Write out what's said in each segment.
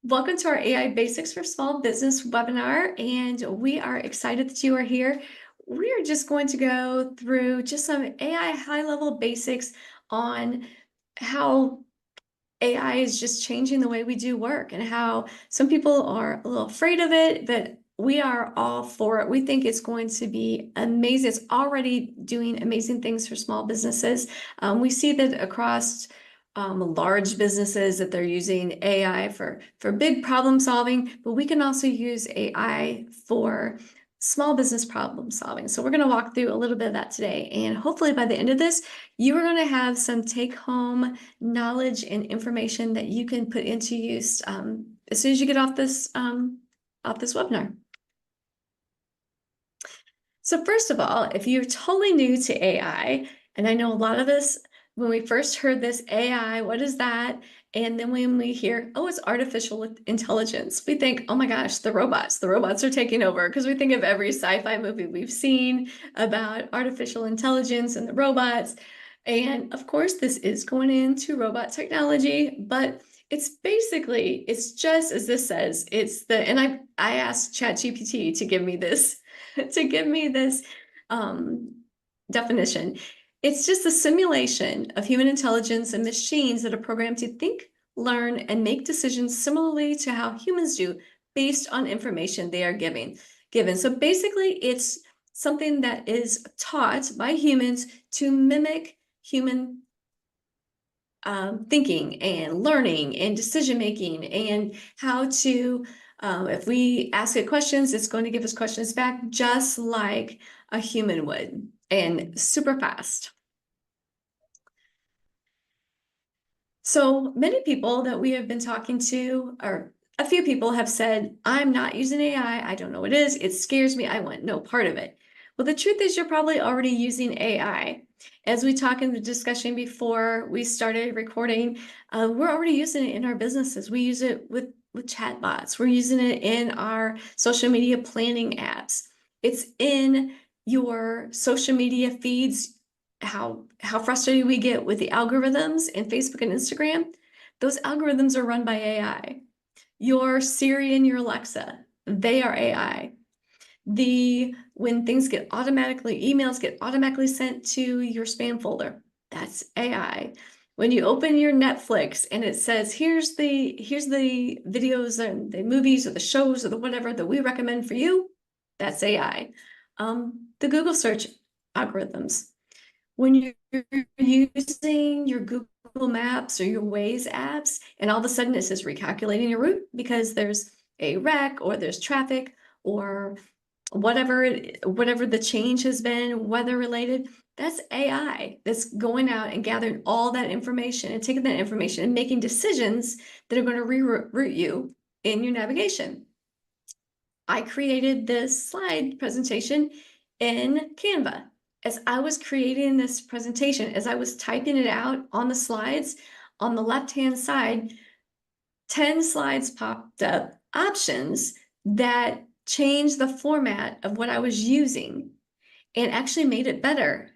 Welcome to our AI Basics for Small Business webinar, and we are excited that you are here. We are just going to go through just some AI high-level basics on how AI is just changing the way we do work and how some people are a little afraid of it, but we are all for it. We think it's going to be amazing. It's already doing amazing things for small businesses. We see that across large businesses that they're using AI for big problem solving, but we can also use AI for small business problem solving. So we're going to walk through a little bit of that today. And hopefully by the end of this, you are going to have some take-home knowledge and information that you can put into use as soon as you get off this webinar. So first of all, if you're totally new to AI, and I know a lot of us, when we first heard this AI, what is that? And then when we hear, oh, it's artificial intelligence, we think, oh my gosh, the robots are taking over, because we think of every sci-fi movie we've seen about artificial intelligence and the robots. And of course, this is going into robot technology, but it's basically, it's just as this says, and I asked ChatGPT to give me this definition. It's just a simulation of human intelligence and machines that are programmed to think, learn, and make decisions similarly to how humans do based on information they are given. So basically, it's something that is taught by humans to mimic human thinking and learning and decision making, and how to if we ask it questions, it's going to give us questions back just like a human would, and super fast. So many people that we have been talking to, or a few people, have said, I'm not using AI. I don't know what it is. It scares me. I want no part of it. Well, the truth is you're probably already using AI. As we talked in the discussion before we started recording, we're already using it in our businesses. We use it with chatbots. We're using it in our social media planning apps. It's in your social media feeds. How frustrated we get with the algorithms in Facebook and Instagram. Those algorithms are run by AI. Your Siri and your Alexa, they are AI. When emails get automatically sent to your spam folder, that's AI. When you open your Netflix and it says, here's the videos and the movies or the shows or the whatever that we recommend for you, that's AI. The Google search algorithms. When you're using your Google Maps or your Waze apps, and all of a sudden it says recalculating your route because there's a wreck or there's traffic or whatever the change has been, weather related, that's AI that's going out and gathering all that information and taking that information and making decisions that are going to reroute you in your navigation. I created this slide presentation in Canva. As I was creating this presentation, as I was typing it out on the slides, on the left-hand side, 10 slides popped up, options that changed the format of what I was using and actually made it better.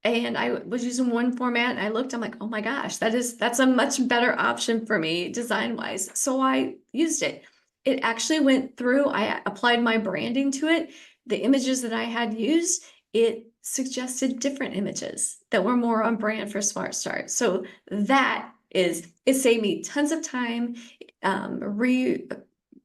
And I was using one format and I looked, I'm like, oh my gosh, that's a much better option for me design-wise. So I used it. It actually went through, I applied my branding to it. The images that I had used, it suggested different images that were more on brand for SmartStart. So it saved me tons of time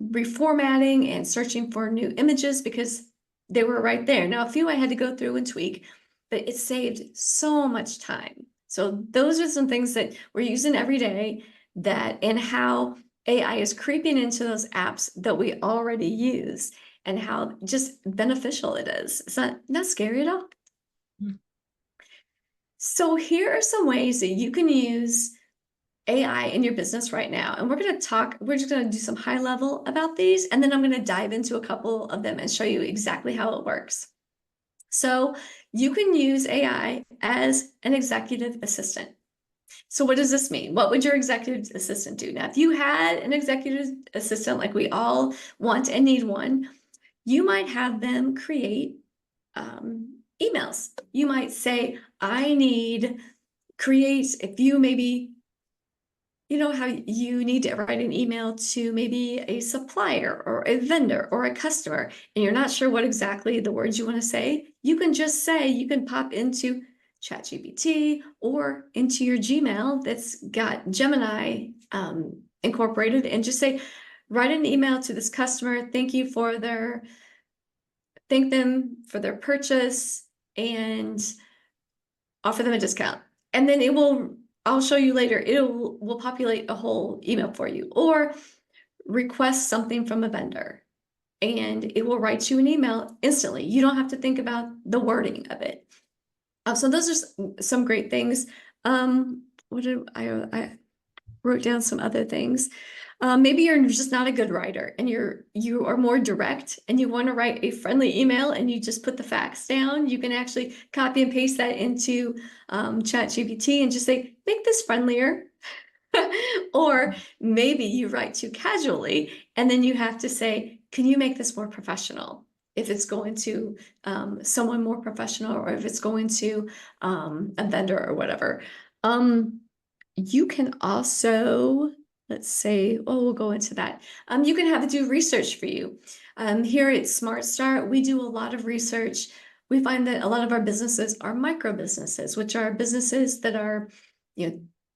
reformatting and searching for new images because they were right there. Now, a few I had to go through and tweak, but it saved so much time. So those are some things that we're using every day, and how AI is creeping into those apps that we already use, and how just beneficial it is. It's not scary at all. So here are some ways that you can use AI in your business right now. And we're just going to do some high level about these, and then I'm going to dive into a couple of them and show you exactly how it works. So you can use AI as an executive assistant. So what does this mean? What would your executive assistant do? Now, if you had an executive assistant, like we all want and need one, you might have them create emails. You might say, if you maybe You know how you need to write an email to maybe a supplier or a vendor or a customer, and you're not sure what exactly the words you want to say? You can just say, you can pop into ChatGPT or into your Gmail that's got Gemini incorporated and just say, write an email to this customer. Thank them for their purchase and offer them a discount. And then I'll show you later, will populate a whole email for you, or request something from a vendor and it will write you an email instantly. You don't have to think about the wording of it. So those are some great things. What did I wrote down some other things. Maybe you're just not a good writer and you are more direct and you want to write a friendly email and you just put the facts down. You can actually copy and paste that into ChatGPT and just say, make this friendlier. Or maybe you write too casually and then you have to say, can you make this more professional? If it's going to someone more professional, or if it's going to a vendor or whatever. You can also, let's say, oh, we'll go into that. You can have it do research for you. Here at SmartStart, we do a lot of research. We find that a lot of our businesses are micro businesses, which are businesses that are,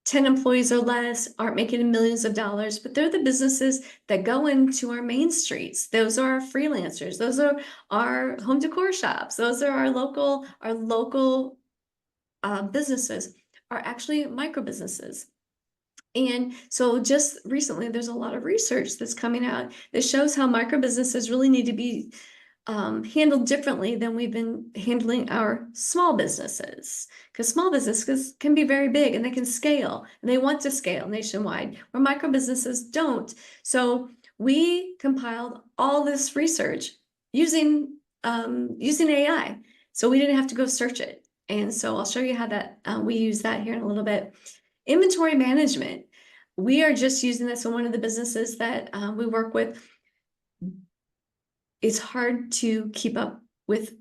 10 employees or less, aren't making millions of dollars, but they're the businesses that go into our main streets. Those are our freelancers. Those are our home decor shops. Those are our local businesses are actually micro businesses. And so just recently, there's a lot of research that's coming out that shows how micro businesses really need to be handled differently than we've been handling our small businesses. Because small businesses can be very big and they can scale and they want to scale nationwide, where micro businesses don't. So we compiled all this research using AI. So we didn't have to go search it. And so I'll show you how that we use that here in a little bit. Inventory management. We are just using this in one of the businesses that we work with. It's hard to keep up with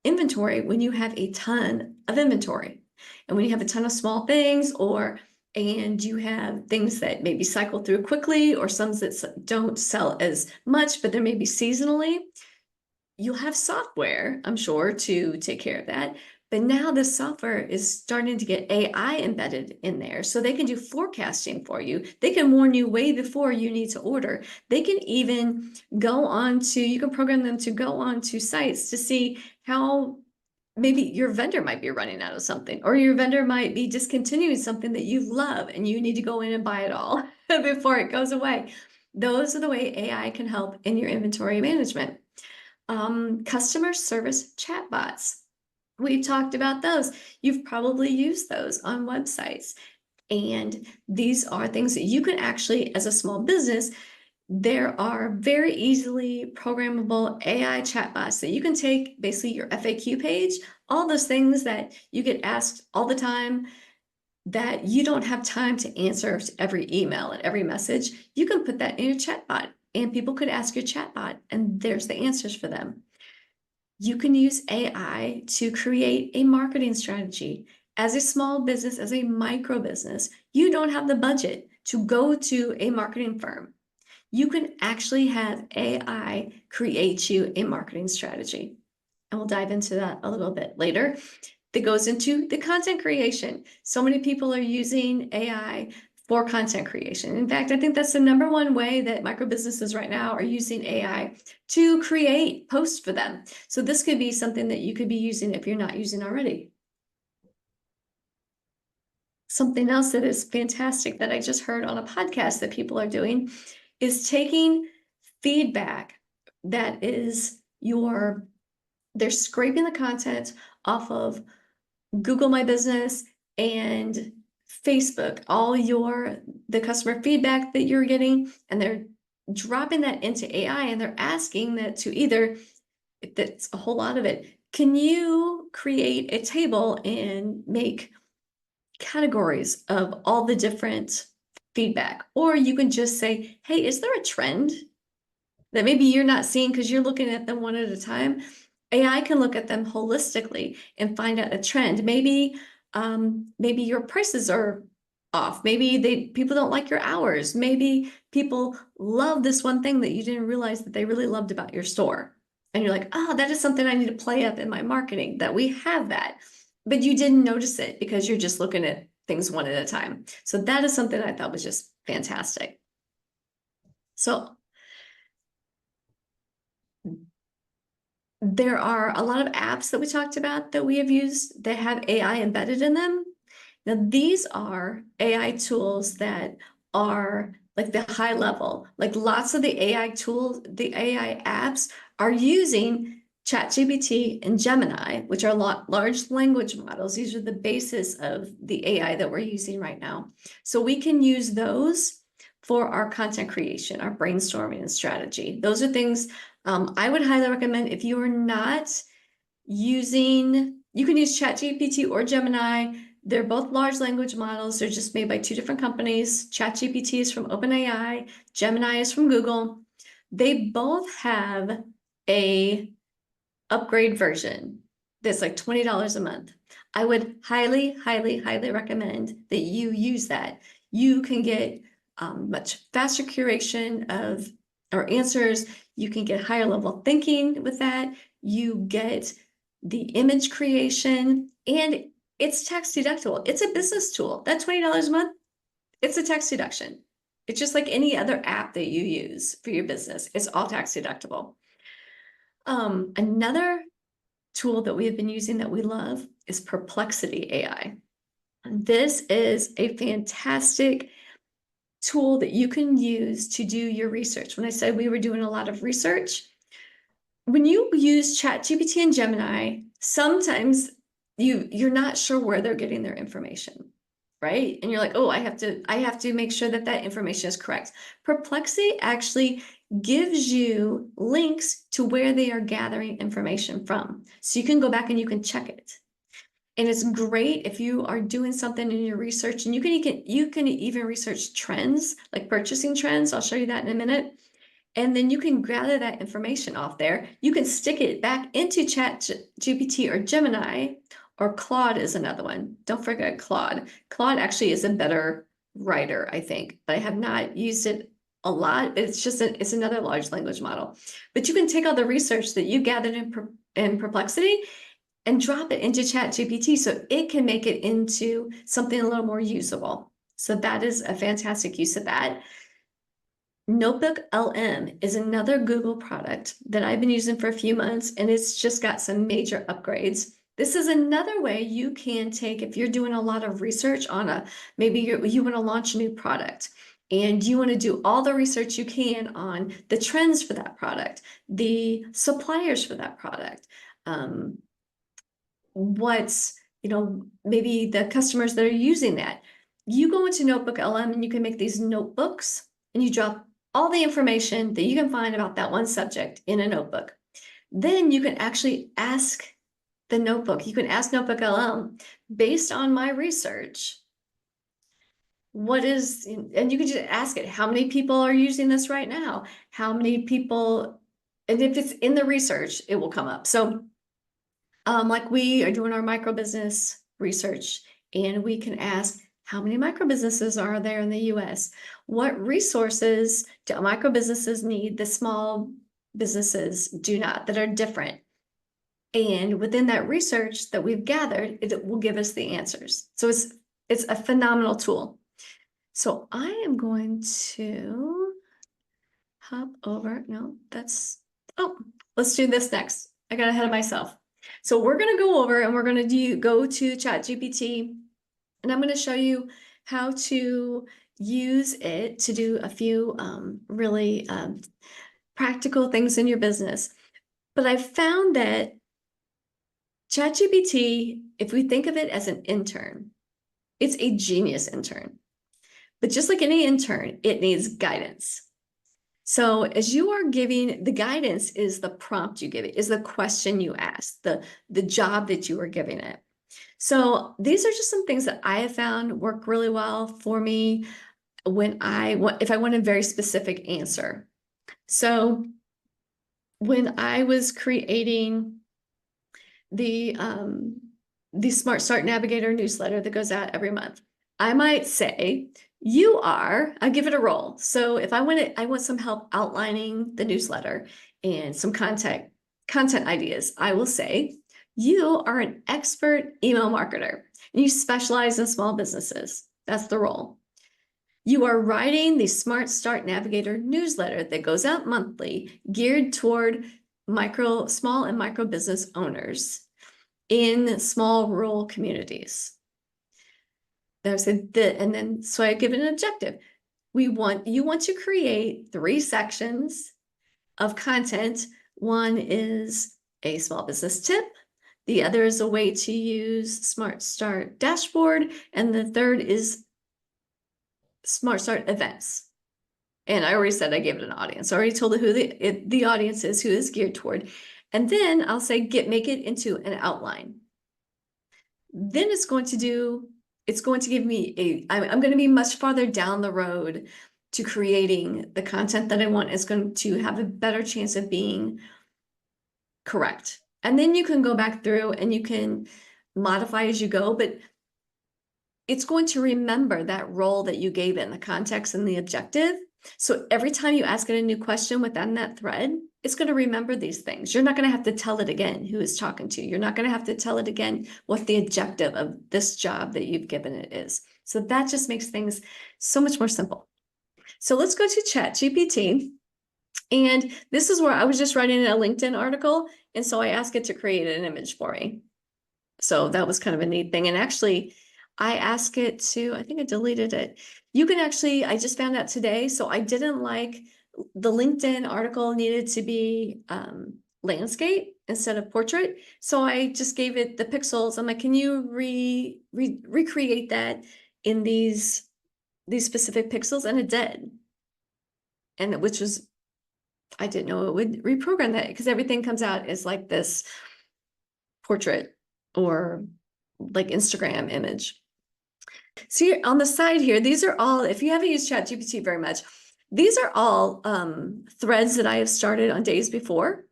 inventory when you have a ton of inventory. And when you have a ton of small things, and you have things that maybe cycle through quickly, or some that don't sell as much, but they're maybe seasonally, you'll have software, I'm sure, to take care of that. But now this software is starting to get AI embedded in there. So they can do forecasting for you. They can warn you way before you need to order. They can even you can program them to go on to sites to see how maybe your vendor might be running out of something, or your vendor might be discontinuing something that you love and you need to go in and buy it all before it goes away. Those are the way AI can help in your inventory management. Customer service chatbots. We talked about those. You've probably used those on websites. And these are things that you can actually, as a small business, there are very easily programmable AI chatbots that you can take basically your FAQ page, all those things that you get asked all the time that you don't have time to answer to every email and every message. You can put that in your chatbot and people could ask your chatbot and there's the answers for them. You can use AI to create a marketing strategy. As a small business, as a micro business, you don't have the budget to go to a marketing firm. You can actually have AI create you a marketing strategy. And we'll dive into that a little bit later. That goes into the content creation. So many people are using AI for content creation. In fact, I think that's the number one way that micro businesses right now are using AI to create posts for them. So this could be something that you could be using if you're not using already. Something else that is fantastic that I just heard on a podcast that people are doing is taking feedback that is they're scraping the content off of Google My Business and Facebook, the customer feedback that you're getting, and they're dropping that into AI and they're asking that to either, if that's a whole lot of it, can you create a table and make categories of all the different feedback? Or you can just say, hey, is there a trend that maybe you're not seeing because you're looking at them one at a time? AI can look at them holistically and find out a trend. Maybe your prices are off. Maybe people don't like your hours. Maybe people love this one thing that you didn't realize that they really loved about your store. And you're like, oh, that is something I need to play up in my marketing, that we have that. But you didn't notice it because you're just looking at things one at a time. So that is something I thought was just fantastic. So there are a lot of apps that we talked about that we have used that have AI embedded in them. Now, these are AI tools that are like the high level, like lots of the AI tools, the AI apps are using ChatGPT and Gemini, which are large language models. These are the basis of the AI that we're using right now. So we can use those for our content creation, our brainstorming and strategy. Those are things I would highly recommend if you are not using, you can use ChatGPT or Gemini. They're both large language models. They're just made by two different companies. ChatGPT is from OpenAI. Gemini is from Google. They both have a upgrade version that's like $20 a month. I would highly, highly, highly recommend that you use that. You can get much faster curation of our answers. You can get higher level thinking with that. You get the image creation, and it's tax deductible. It's a business tool. That $20 a month, it's a tax deduction. It's just like any other app that you use for your business. It's all tax deductible. Another tool that we have been using that we love is Perplexity AI. This is a fantastic tool that you can use to do your research. When I said we were doing a lot of research, when you use ChatGPT and Gemini, sometimes you're not sure where they're getting their information, right? And you're like, oh, I have to make sure that that information is correct. Perplexity actually gives you links to where they are gathering information from. So you can go back and you can check it. And it's great if you are doing something in your research, and you can even research trends, like purchasing trends. I'll show you that in a minute. And then you can gather that information off there. You can stick it back into ChatGPT or Gemini, or Claude is another one. Don't forget Claude. Claude actually is a better writer, I think, but I have not used it a lot. It's another large language model. But you can take all the research that you gathered in Perplexity and drop it into ChatGPT so it can make it into something a little more usable. So that is a fantastic use of that. Notebook LM is another Google product that I've been using for a few months, and it's just got some major upgrades. This is another way you can take, if you're doing a lot of research on maybe you want to launch a new product, and you want to do all the research you can on the trends for that product, the suppliers for that product, maybe the customers that are using that. You go into Notebook LM and you can make these notebooks, and you drop all the information that you can find about that one subject in a notebook. Then you can actually ask the notebook. You can ask Notebook LM, based on my research, and you can just ask it, how many people are using this right now? How many people, and if it's in the research, it will come up. So like we are doing our micro business research, and we can ask, how many micro businesses are there in the US? What resources do micro businesses need that small businesses do not, that are different? And within that research that we've gathered, it will give us the answers. So it's a phenomenal tool. So I am going to hop over. No, let's do this next. I got ahead of myself. So we're going to go over and we're going to go to ChatGPT, and I'm going to show you how to use it to do a few really practical things in your business. But I found that ChatGPT, if we think of it as an intern, it's a genius intern. But just like any intern, it needs guidance. So as you are giving, the guidance is the prompt you give it, is the question you ask, the job that you are giving it. So these are just some things that I have found work really well for me if I want a very specific answer. So when I was creating the SmartStart Navigator newsletter that goes out every month, I might say, I'll give it a role. So if I want some help outlining the newsletter and some content ideas, I will say, you are an expert email marketer and you specialize in small businesses. That's the role. You are writing the SmartStart Navigator newsletter that goes out monthly, geared toward small and micro business owners in small rural communities. That was and then so I give it an objective. You want to create 3 sections of content. One is a small business tip. The other is a way to use SmartStart dashboard. And the third is SmartStart events. And I already said I gave it an audience. I already told it who the audience is, who is geared toward. And then I'll say, make it into an outline. Then it's going to give me I'm going to be much farther down the road to creating the content that I want. It's going to have a better chance of being correct. And then you can go back through and you can modify as you go, but it's going to remember that role that you gave it in the context and the objective. So every time you ask it a new question within that thread, it's going to remember these things. You're not going to have to tell it again who it's talking to. You're not going to have to tell it again what the objective of this job that you've given it is. So that just makes things so much more simple. So let's go to ChatGPT. And this is where I was just writing a LinkedIn article. And so I asked it to create an image for me. So that was kind of a neat thing. And actually, I asked it to, I think I deleted it. You can actually, I just found out today, so I didn't like the LinkedIn article needed to be landscape instead of portrait. So I just gave it the pixels. I'm like, can you recreate that in these specific pixels? And it did. And which was, I didn't know it would reprogram that because everything comes out as like this portrait or like Instagram image. See on the side here, these are all, if you haven't used ChatGPT very much, these are all threads that I have started on days before.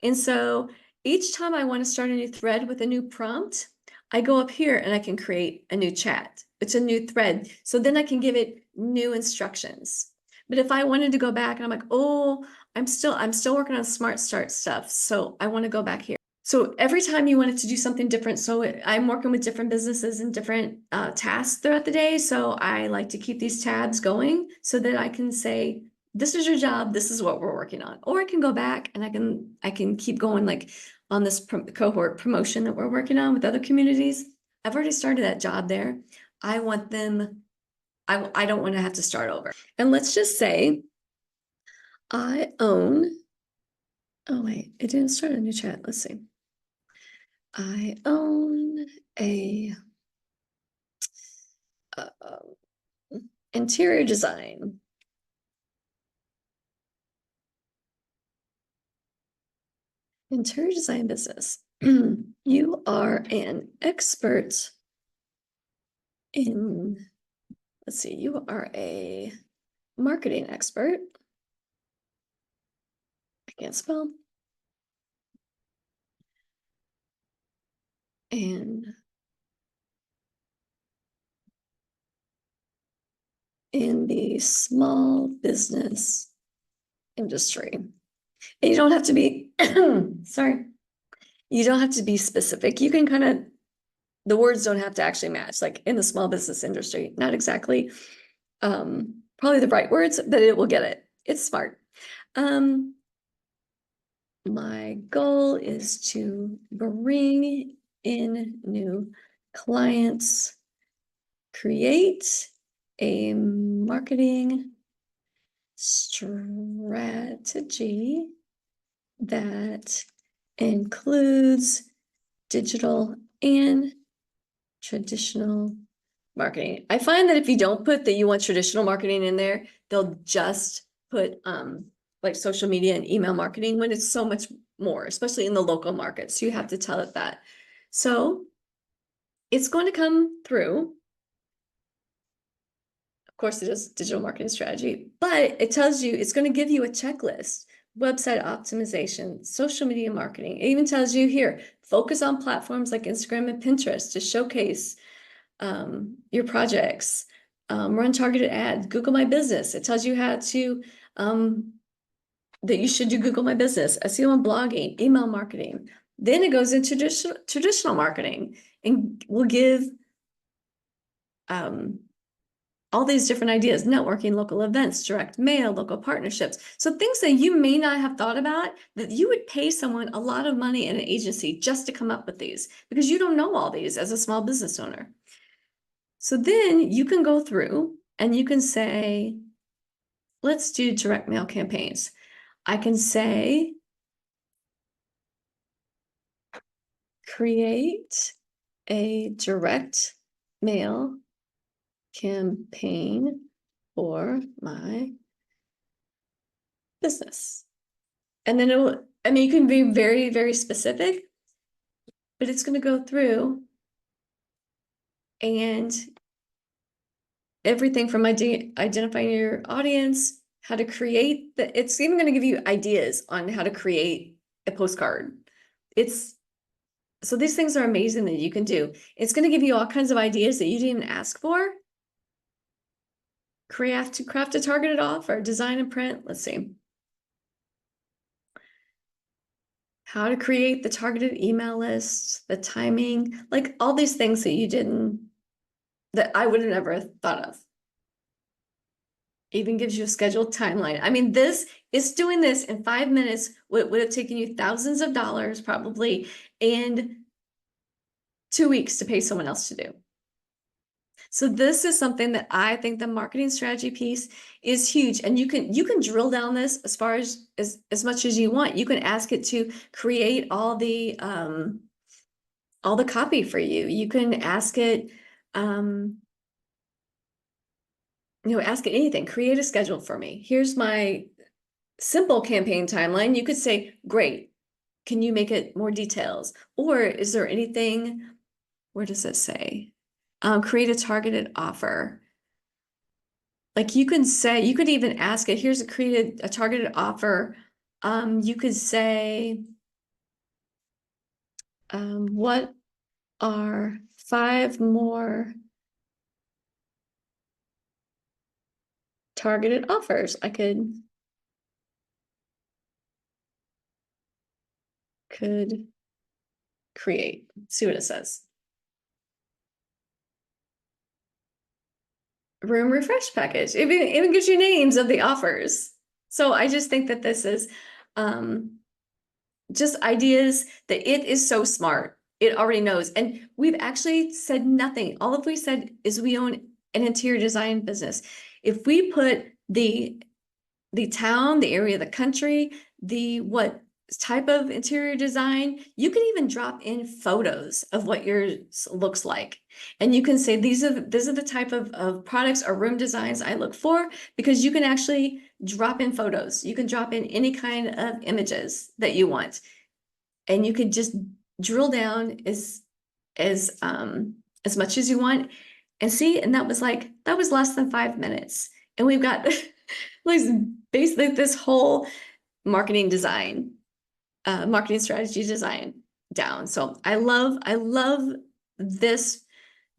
And so each time I want to start a new thread with a new prompt, I go up here and I can create a new chat. It's a new thread. So then I can give it new instructions. But if I wanted to go back and I'm like, oh, I'm still working on SmartStart stuff. So I want to go back here. So every time you wanted to do something different, so I'm working with different businesses and different tasks throughout the day. So I like to keep these tabs going so that I can say, this is your job, this is what we're working on. Or I can go back and I can keep going like on this cohort promotion that we're working on with other communities. I've already started that job there. I want them, I don't want to have to start over. And let's just say I own, oh wait, it didn't start a new chat. Let's see. I own a interior design business. You are an expert in, let's see, you are a marketing expert. I can't spell. And in the small business industry. And you don't have to be, sorry, you don't have to be specific. You can kind of, the words don't have to actually match, like in the small business industry, not exactly probably the right words, but it will get it. It's smart. My goal is to bring in new clients, create a marketing strategy that includes digital and traditional marketing. I find that if you don't put that you want traditional marketing in there, they'll just put like social media and email marketing when it's so much more, especially in the local markets. So you have to tell it that. So it's going to come through. Of course, it is digital marketing strategy, but it tells you, it's going to give you a checklist, website optimization, social media marketing. It even tells you here, focus on platforms like Instagram and Pinterest to showcase your projects, run targeted ads, Google My Business. It tells you how to, that you should do Google My Business, SEO and blogging, email marketing. Then it goes into traditional marketing and will give all these different ideas, networking, local events, direct mail, local partnerships. So things that you may not have thought about, that you would pay someone a lot of money in an agency just to come up with these, because you don't know all these as a small business owner. So then you can go through and you can say, let's do direct mail campaigns. I can say, create a direct mail campaign for my business. And then it will, I mean, you can be very, very specific, but it's going to go through and everything from identifying your audience, how to create it's even going to give you ideas on how to create a postcard. So these things are amazing that you can do. It's going to give you all kinds of ideas that you didn't even ask for. Craft a targeted offer, design and print. Let's see. How to create the targeted email list, the timing, like all these things that I would have never thought of. Even gives you a scheduled timeline. I mean, doing this in 5 minutes would have taken you thousands of dollars probably, and 2 weeks to pay someone else to do. So this is something that I think the marketing strategy piece is huge. And you can drill down this as far as much as you want. You can ask it to create all the copy for you. You can ask it, ask it anything. Create a schedule for me. Here's my simple campaign timeline. You could say, great, can you make it more details? Or is there anything, where does it say? Create a targeted offer. Like you could even ask it, here's create a targeted offer. You could say, what are 5 more targeted offers I could create? See what it says. Room refresh package. It even gives you names of the offers. So I just think that this is just ideas that it is so smart. It already knows. And we've actually said nothing. All of we said is we own an interior design business. If we put the town, the area of the country, what type of interior design, you can even drop in photos of what yours looks like. And you can say, these are the type of products or room designs I look for, because you can actually drop in photos. You can drop in any kind of images that you want. And you could just drill down as much as you want and see. And that was less than 5 minutes. And we've got like basically this whole marketing strategy design down. So I love this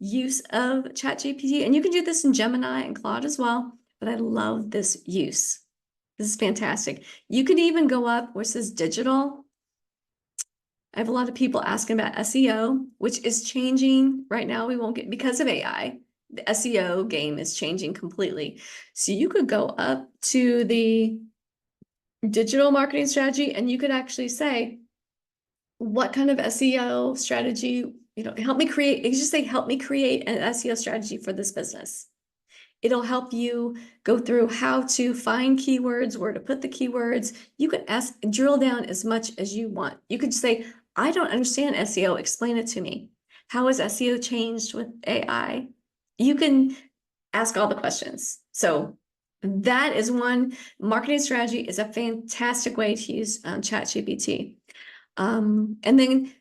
use of ChatGPT, and you can do this in Gemini and Claude as well, but I love this use. This is fantastic. You could even go up where it says digital. I have a lot of people asking about SEO, which is changing right now. We won't get, because of AI, the SEO game is changing completely. So you could go up to the digital marketing strategy and you could actually say, what kind of SEO strategy, help me create, you just say, help me create an SEO strategy for this business. It'll help you go through how to find keywords, where to put the keywords. You can drill down as much as you want. You could say, I don't understand SEO, explain it to me. How has SEO changed with AI? You can ask all the questions. So that is one. Marketing strategy is a fantastic way to use ChatGPT. And then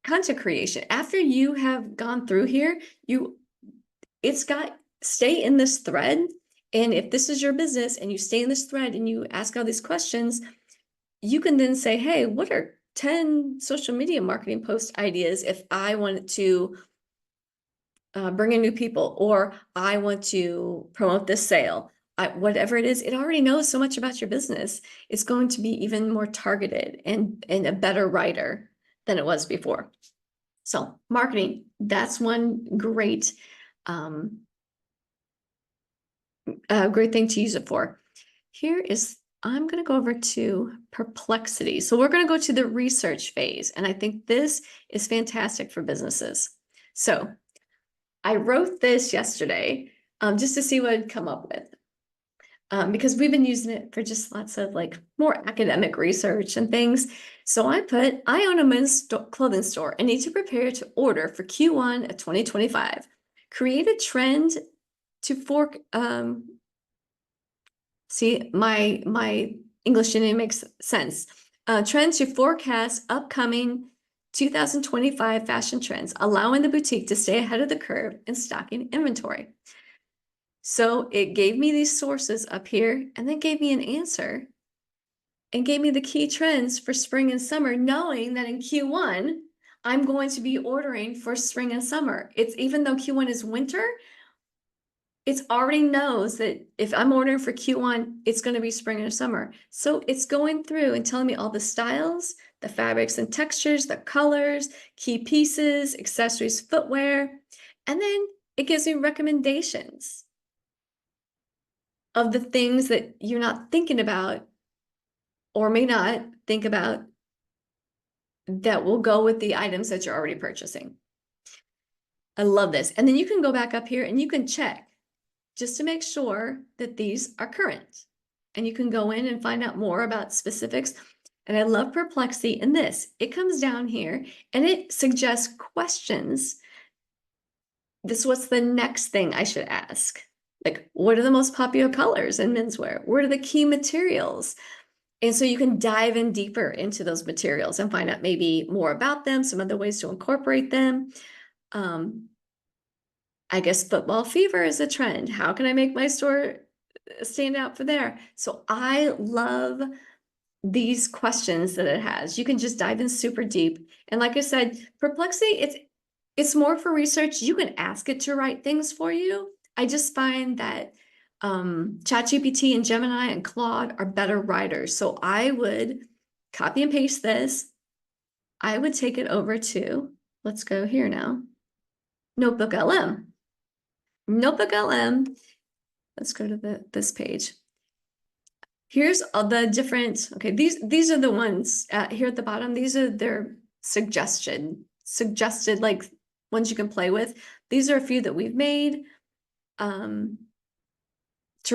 content creation. After you have gone through here, stay in this thread. And if this is your business and you stay in this thread and you ask all these questions, you can then say, hey, what are 10 social media marketing post ideas if I wanted to bring in new people, or I want to promote this sale. Whatever it is, it already knows so much about your business. It's going to be even more targeted and a better writer than it was before. So marketing, that's one great great thing to use it for. I'm going to go over to Perplexity. So we're going to go to the research phase, and I think this is fantastic for businesses. So I wrote this yesterday just to see what I'd come up with. Because we've been using it for just lots of like more academic research and things. So I own a men's clothing store and need to prepare to order for Q1 of 2025. Create a trend to fork, see, my English didn't make sense. Trend to forecast upcoming 2025 fashion trends, allowing the boutique to stay ahead of the curve in stocking inventory. So it gave me these sources up here and then gave me an answer and gave me the key trends for spring and summer, knowing that in Q1, I'm going to be ordering for spring and summer. It's even though Q1 is winter, it already knows that if I'm ordering for Q1, it's going to be spring and summer. So it's going through and telling me all the styles, the fabrics and textures, the colors, key pieces, accessories, footwear, and then it gives me recommendations of the things that you're not thinking about or may not think about that will go with the items that you're already purchasing. I love this. And then you can go back up here and you can check just to make sure that these are current. And you can go in and find out more about specifics. And I love Perplexity in this. It comes down here and it suggests questions. What's the next thing I should ask? Like, what are the most popular colors in menswear? What are the key materials? And so you can dive in deeper into those materials and find out maybe more about them, some other ways to incorporate them. I guess football fever is a trend. How can I make my store stand out for there? So I love these questions that it has. You can just dive in super deep. And like I said, Perplexity, it's more for research. You can ask it to write things for you. I just find that ChatGPT and Gemini and Claude are better writers. So I would copy and paste this. I would take it over to, let's go here now, Notebook LM. Notebook LM, let's go to this page. Here's all the different, okay, these are the ones here at the bottom. These are their suggested like ones you can play with. These are a few that we've made to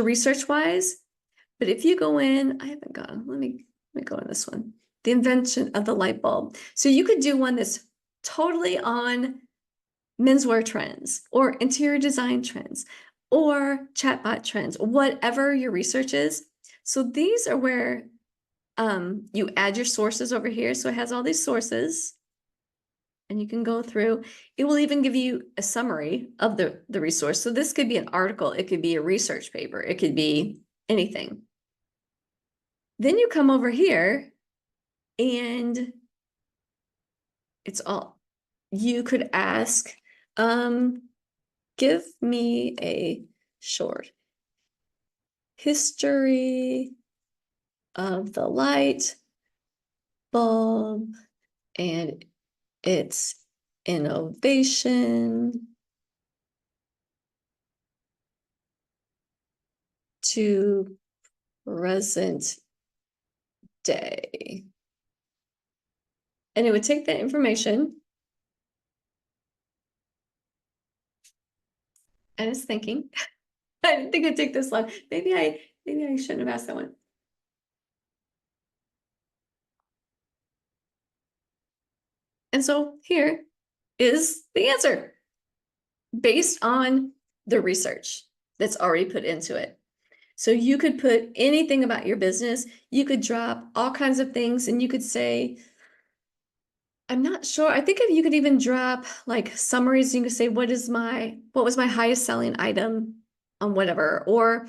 research wise. But if you go in, I haven't gone, let me go in this one. The invention of the light bulb. So you could do one that's totally on menswear trends or interior design trends or chatbot trends, whatever your research is. So these are where you add your sources over here. So it has all these sources and you can go through. It will even give you a summary of the resource. So this could be an article. It could be a research paper. It could be anything. Then you come over here and it's all, you could ask, give me a short history of the light bulb and its innovation to present day. And it would take that information and it's thinking. I didn't think it'd take this long. Maybe I shouldn't have asked that one. And so here is the answer based on the research that's already put into it. So you could put anything about your business. You could drop all kinds of things and you could say, I'm not sure. I think if you could even drop like summaries, you could say, what was my highest selling item on whatever, or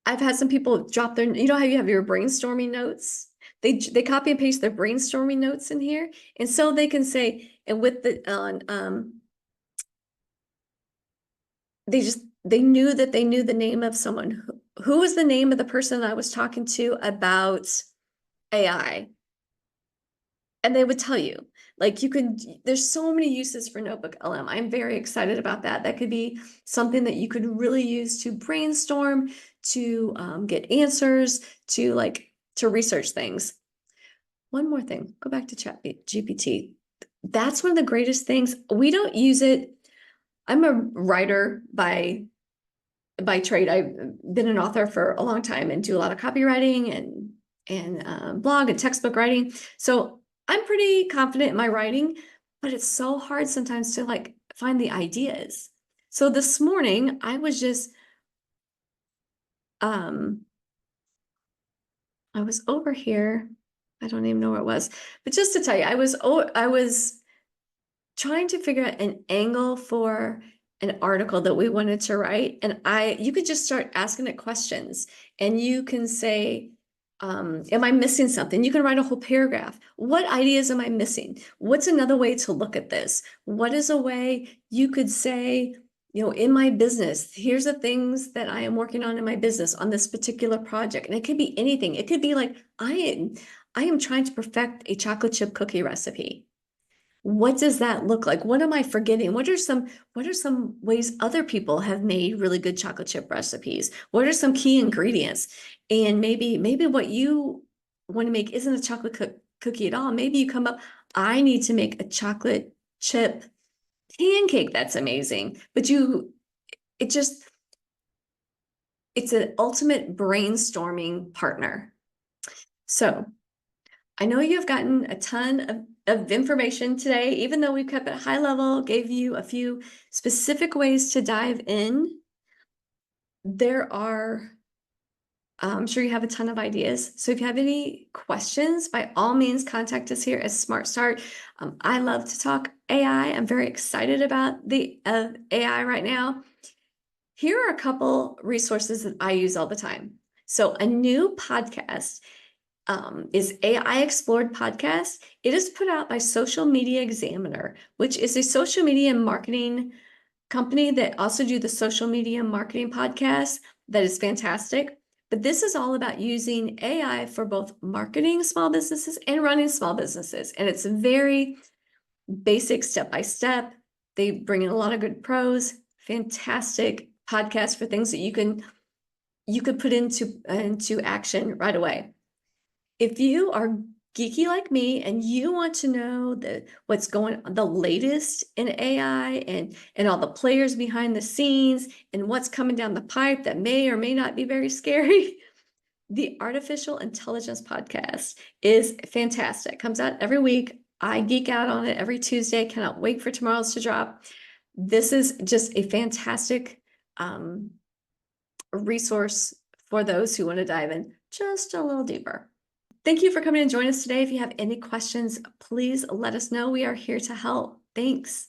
I've had some people drop their, you know how you have your brainstorming notes? They copy and paste their brainstorming notes in here, and so they can say, and with the on they knew that they knew the name of someone. Who was the name of the person I was talking to about AI? And they would tell you. Like you can, there's so many uses for Notebook LM. I'm very excited about that. That could be something that you could really use to brainstorm, to get answers, to research things. One more thing, go back to ChatGPT. That's one of the greatest things. We don't use it. I'm a writer by trade. I've been an author for a long time and do a lot of copywriting and blog and textbook writing. So I'm pretty confident in my writing, but it's so hard sometimes to like find the ideas. So this morning I was just I was over here. I don't even know where it was, but just to tell you, I was trying to figure out an angle for an article that we wanted to write. And you could just start asking it questions and you can say, am I missing something? You can write a whole paragraph. What ideas am I missing? What's another way to look at this? What is a way you could say, in my business, here's the things that I am working on in my business on this particular project. And it could be anything. It could be like, I am trying to perfect a chocolate chip cookie recipe. What does that look like? What am I forgetting? What are some ways other people have made really good chocolate chip recipes? What are some key ingredients? And maybe what you want to make isn't a chocolate cookie at all. Maybe you come up, I need to make a chocolate chip pancake that's amazing. But it's an ultimate brainstorming partner. So I know you've gotten a ton of information today, even though we've kept it high level, gave you a few specific ways to dive in. I'm sure you have a ton of ideas. So if you have any questions, by all means, contact us here at SmartStart. I love to talk AI. I'm very excited about the AI right now. Here are a couple resources that I use all the time. So a new podcast is AI Explored podcast. It is put out by Social Media Examiner, which is a social media marketing company that also do the social media marketing podcast. That is fantastic. But this is all about using AI for both marketing small businesses and running small businesses. And it's very basic step by step. They bring in a lot of good pros, fantastic podcast for things that you could put into action right away. If you are geeky like me and you want to know what's the latest in AI and all the players behind the scenes and what's coming down the pipe that may or may not be very scary, the Artificial Intelligence podcast is fantastic. Comes out every week. I geek out on it every Tuesday. Cannot wait for tomorrow's to drop. This is just a fantastic resource for those who want to dive in just a little deeper. Thank you for coming and joining us today. If you have any questions, please let us know. We are here to help. Thanks.